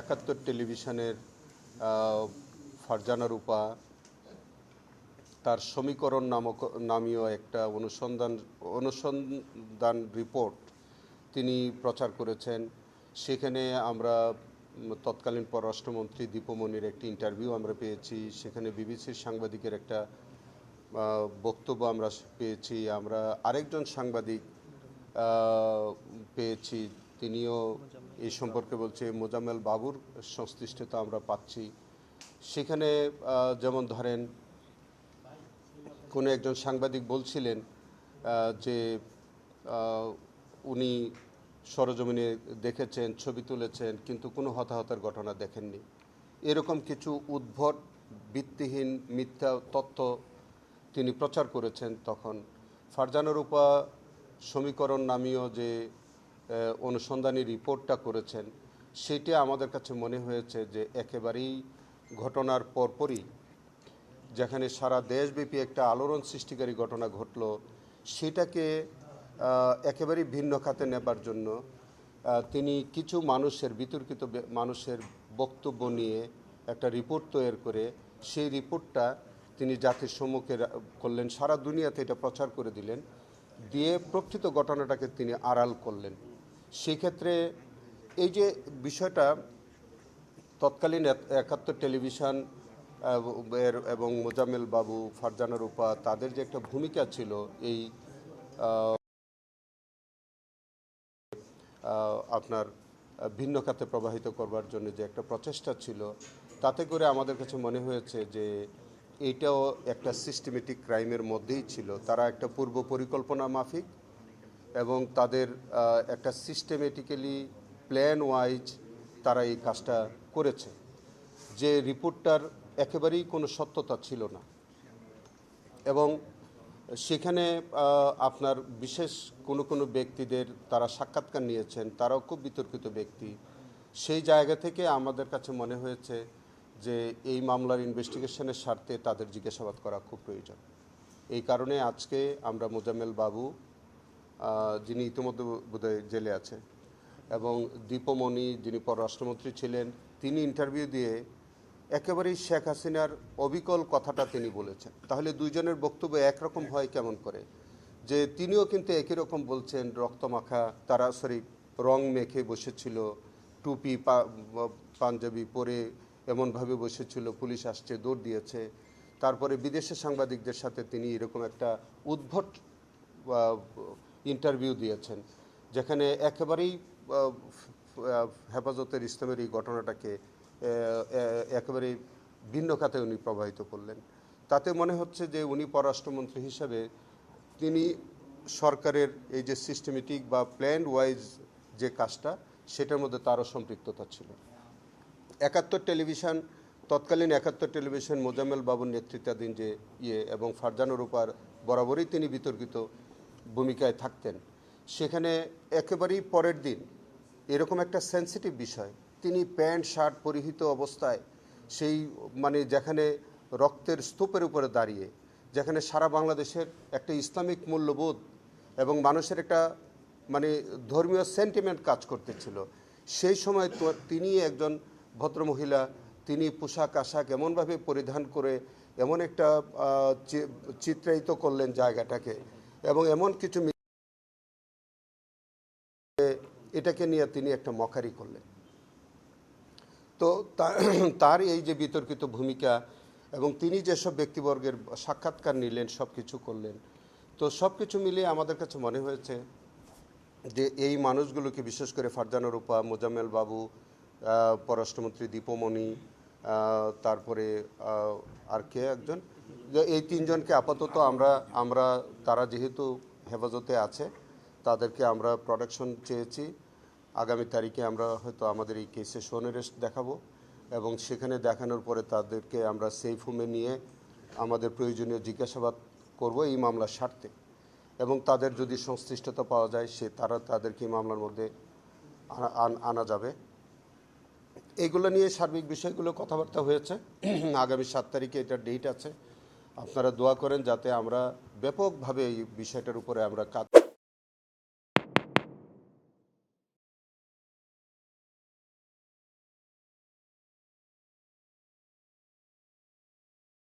একাত্তর টেলিভিশনের ফারজানা রূপা তার সমীকরণ নামীয় একটা অনুসন্ধান রিপোর্ট তিনি প্রচার করেছেন। সেখানে আমরা তৎকালীন পররাষ্ট্রমন্ত্রী দীপমণির একটি ইন্টারভিউ আমরা পেয়েছি, সেখানে বিবিসির সাংবাদিকের একটা বক্তব্য আমরা পেয়েছি, আমরা আরেকজন সাংবাদিক পেয়েছি, তিনিও এই সম্পর্কে বলছে, মোজাম্মেল বাবুর সংশ্লিষ্টতা আমরা পাচ্ছি। সেখানে যেমন ধরেন কোনো একজন সাংবাদিক বলছিলেন যে উনি সরজমিনে দেখেছেন, ছবি তুলেছেন, কিন্তু কোনো হতাহতের ঘটনা দেখেননি। এরকম কিছু উদ্ভট ভিত্তিহীন মিথ্যা তথ্য তিনি প্রচার করেছেন। তখন ফারজানা রূপা সমীকরণ নামীয় যে অনুসন্ধানী রিপোর্টটা করেছেন, সেটি আমাদের কাছে মনে হয়েছে যে একেবারেই ঘটনার পরপরই, যেখানে সারা দেশব্যাপী একটা আলোড়ন সৃষ্টিকারী ঘটনা ঘটল, সেটাকে একেবারেই ভিন্ন খাতে নেবার জন্য তিনি কিছু বিতর্কিত মানুষের বক্তব্য নিয়ে একটা রিপোর্ট তৈরি করে সেই রিপোর্টটা তিনি জাতির সম্মুখে করলেন, সারা দুনিয়াতে এটা প্রচার করে দিলেন, দিয়ে প্রকৃত ঘটনাটাকে তিনি আড়াল করলেন। সেই ক্ষেত্রে এই যে বিষয়টা তৎকালীন একাত্তর টেলিভিশন এবং মোজাম্মেল বাবু, ফারজানা রূপা, তাদের যে একটা ভূমিকা ছিল এই আপনার ভিন্ন খাতে প্রবাহিত করবার জন্য যে একটা প্রচেষ্টা ছিল, তাতে করে আমাদের কাছে মনে হয়েছে যে এইটাও একটা সিস্টেমেটিক ক্রাইমের মধ্যেই ছিল। তারা একটা পূর্ব পরিকল্পনা মাফিক এবং তাদের একটা সিস্টেমেটিক্যালি প্ল্যান ওয়াইজ তারা এই কাজটা করেছে। যে রিপোর্টটার একেবারেই কোনো সত্যতা ছিল না, এবং সেখানে আপনার বিশেষ কোনো ব্যক্তিদের তারা সাক্ষাৎকার নিয়েছেন, তারাও খুব বিতর্কিত ব্যক্তি। সেই জায়গা থেকে আমাদের কাছে মনে হয়েছে যে এই মামলার ইনভেস্টিগেশনের স্বার্থে তাদের জিজ্ঞাসাবাদ করা খুব প্রয়োজন। এই কারণে আজকে আমরা মোজাম্মেল বাবু, যিনি ইতিমধ্যে বোধহয় জেলে আছে, এবং দীপমণি, যিনি পররাষ্ট্রমন্ত্রী ছিলেন, তিনি ইন্টারভিউ দিয়ে একেবারেই শেখ হাসিনার অবিকল কথাটা তিনি বলেছেন। তাহলে দুইজনের বক্তব্য একরকম হয় কেমন করে? যে তিনিও কিন্তু একই রকম বলছেন, রক্তমাখা তারা রং মেখে বসেছিল, টুপি পাঞ্জাবি পরে এমনভাবে বসেছিল, পুলিশ আসছে, দৌড় দিয়েছে। তারপরে বিদেশের সাংবাদিকদের সাথে তিনি এরকম একটা উদ্ভট ইন্টারভিউ দিয়েছেন, যেখানে একেবারেই হেফাজতের ইসলামের এই ঘটনাটাকে একেবারে ভিন্ন খাতে উনি প্রবাহিত করলেন। তাতে মনে হচ্ছে যে উনি পররাষ্ট্রমন্ত্রী হিসাবে তিনি সরকারের এই যে সিস্টেমেটিক বা প্ল্যান ওয়াইজ যে কাজটা, সেটার মধ্যে তারও সম্পৃক্ততা ছিল। তৎকালীন একাত্তর টেলিভিশন মোজাম্মেল বাবুর নেতৃত্বাধীন যে এবং ফারজানা রূপার বরাবরই তিনি বিতর্কিত ভূমিকায় থাকতেন। সেখানে একেবারেই পরের দিন এরকম একটা সেন্সিটিভ বিষয়, তিনি প্যান্ট শার্ট পরিহিত অবস্থায় সেই যেখানে রক্তের স্তূপের উপরে দাঁড়িয়ে, যেখানে সারা বাংলাদেশের একটা ইসলামিক মূল্যবোধ এবং মানুষের একটা ধর্মীয় সেন্টিমেন্ট কাজ করতেছিল, সেই সময় তিনি একজন ভদ্রমহিলা, তিনি পোশাক আশাক এমনভাবে পরিধান করে এমন একটা চিত্রায়িত করলেন জায়গাটাকে, এবং এমন কিছু এটাকে নিয়ে তিনি একটা মকারি করলেন। তো তার এই যে বিতর্কিত ভূমিকা এবং তিনি যেসব ব্যক্তিবর্গের সাক্ষাৎকার নিলেন, সব কিছু করলেন, তো সব কিছু মিলিয়ে আমাদের কাছে মনে হয়েছে যে এই মানুষগুলোকে, বিশেষ করে ফারজানা রূপা, মোজাম্মেল বাবু, পররাষ্ট্রমন্ত্রী দীপমণি, তারপরে আর কে একজন, এই তিনজনকে আপাতত আমরা তারা যেহেতু হেফাজতে আছে, তাদেরকে আমরা প্রোটেকশন চেয়েছি। আগামী তারিখে আমরা হয়তো আমাদের এই কেসে শোন অ্যারেস্ট দেখাবো, এবং সেখানে দেখানোর পরে তাদেরকে আমরা সেফ হোমে নিয়ে আমাদের প্রয়োজনীয় জিজ্ঞাসাবাদ করব এই মামলার স্বার্থে, এবং তাদের যদি সংশ্লিষ্টতা পাওয়া যায় তাদেরকে এই মামলার মধ্যে আনা যাবে। এইগুলো নিয়ে সার্বিক বিষয়গুলো কথাবার্তা হয়েছে। আগামী 7 তারিখে এটার ডেট আছে। আপনারা দোয়া করেন যাতে আমরা ব্যাপকভাবে এই বিষয়টার উপরে আমরা কাজ